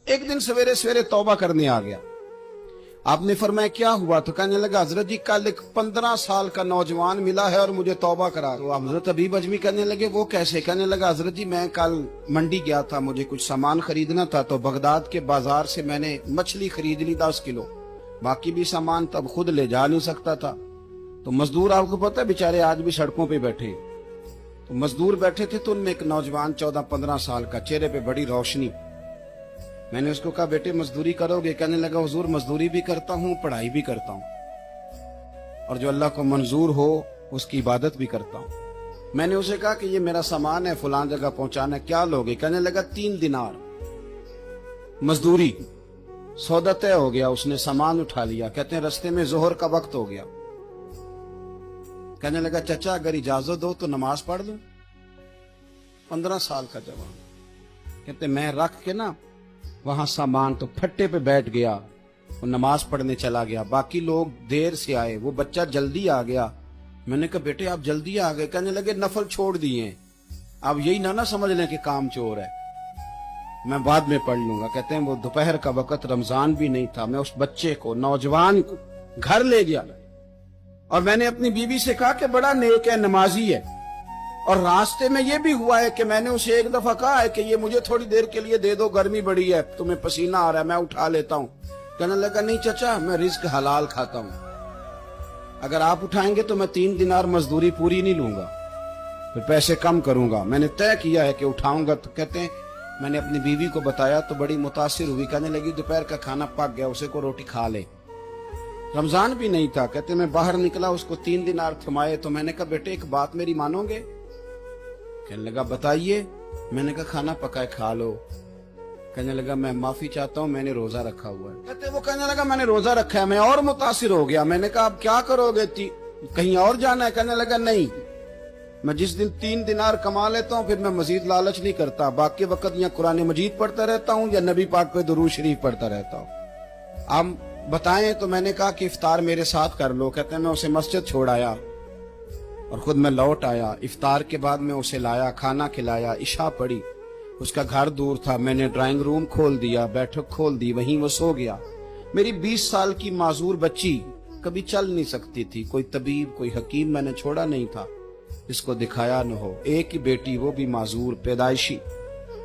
एक दिन सवेरे सवेरे तौबा करने आ गया। आपने फरमाया क्या हुआ? तो कहने लगा हजरत जी कल एक 15 साल का नौजवान मिला है और मुझे तौबा करा। तो हजरत अबीब अजमी कहने लगे वो कैसे? कहने लगा हजरत जी मैं कल मंडी गया था, मुझे कुछ सामान खरीदना था, तो बगदाद के बाजार से मैंने मछली खरीद ली 10 किलो, बाकी भी सामान तब खुद ले जा नहीं सकता था। तो मजदूर आपको पता है बेचारे आज भी सड़कों पे बैठे, तो मजदूर बैठे थे, तो उनमें एक नौजवान 14-15 साल का, चेहरे पे बड़ी रोशनी। मैंने उसको कहा बेटे मजदूरी करोगे? कहने लगा हुजूर मजदूरी भी करता हूँ, पढ़ाई भी करता हूँ, और जो अल्लाह को मंजूर हो उसकी इबादत भी करता हूँ। मैंने उसे कहा कि ये मेरा सामान है, फलां जगह पहुंचाना, क्या लोगे? कहने लगा 3 दिनार मजदूरी। सौदा तय हो गया, उसने सामान उठा लिया। कहते हैं रस्ते में जोहर का वक्त हो गया। कहने लगा चाचा अगर इजाजत दो तो नमाज पढ़ लूं। 15 साल का जवान। कहते मैं रख के ना वहां सामान, तो फट्टे पे बैठ गया और नमाज पढ़ने चला गया। बाकी लोग देर से आए, वो बच्चा जल्दी आ गया। मैंने कहा बेटे आप जल्दी आ गए? कहने लगे नफल छोड़ दिए, अब यही ना समझ लें कि काम चोर है, मैं बाद में पढ़ लूंगा। कहते हैं वो दोपहर का वक्त, रमजान भी नहीं था। मैं उस बच्चे को, नौजवान को घर ले गया और मैंने अपनी बीवी से कहा कि बड़ा नेक है, नमाजी है। और रास्ते में ये भी हुआ है कि मैंने उसे एक दफा कहा है कि ये मुझे थोड़ी देर के लिए दे दो, गर्मी बड़ी है, तुम्हें पसीना आ रहा है, मैं उठा लेता हूँ। कहने लगा नहीं चाचा मैं रिस्क हलाल खाता हूँ, अगर आप उठाएंगे तो मैं 3 दिनार मजदूरी पूरी नहीं लूंगा, फिर पैसे कम करूंगा। मैंने तय किया है कि उठाऊंगा। तो कहते हैं मैंने अपनी बीवी को बताया तो बड़ी मुतासिर हुई। कहने लगी दोपहर का खाना पक गया, उसे को रोटी खा ले। रमजान भी नहीं था। कहते मैं बाहर निकला, उसको 3 दिनार थमाए। तो मैंने कहा बेटे एक बात मेरी मानोगे? कहने लगा बताइए। मैंने कहा खाना पकाए खा लो। कहने लगा मैं माफी चाहता हूँ, मैंने रोजा रखा हुआ है। कहते वो कहने लगा मैंने रोजा रखा है। मैं और मुतासिर हो गया। मैंने कहा अब क्या करोगे? कहीं और जाना है? कहने लगा नहीं, मैं जिस दिन 3 दिनार कमा लेता हूँ फिर मैं मजीद लालच नहीं करता, बाकी वक्त या कुरान मजीद पढ़ता रहता हूँ या नबी पाक पे दुरूद शरीफ पढ़ता रहता हूँ। आप बताएं। तो मैंने कहा कि इफ्तार मेरे साथ कर लो। कहते हैं मैं उसे मस्जिद छोड़ आया और खुद मैं लौट आया। इफ्तार के बाद मैं उसे लाया, खाना खिलाया, इशा पढ़ी। उसका घर दूर था, मैंने ड्राइंग रूम खोल दिया, बैठक खोल दी, वहीं वो सो गया। मेरी 20 साल की माजूर बच्ची कभी चल नहीं सकती थी, कोई तबीब कोई हकीम मैंने छोड़ा नहीं था इसको दिखाया न हो। एक ही बेटी, वो भी माजूर पैदाइशी।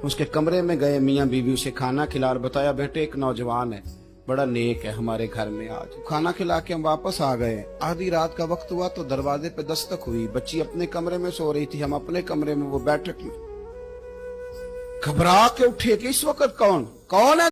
उसके कमरे में गए, मियाँ बीवी उसे खाना खिला, बताया बेटे एक नौजवान है, बड़ा नेक है, हमारे घर में आज। खाना खिला के हम वापस आ गए। आधी रात का वक्त हुआ तो दरवाजे पे दस्तक हुई। बच्ची अपने कमरे में सो रही थी, हम अपने कमरे में, वो बैठक में। घबरा के उठे कि इस वक्त कौन है?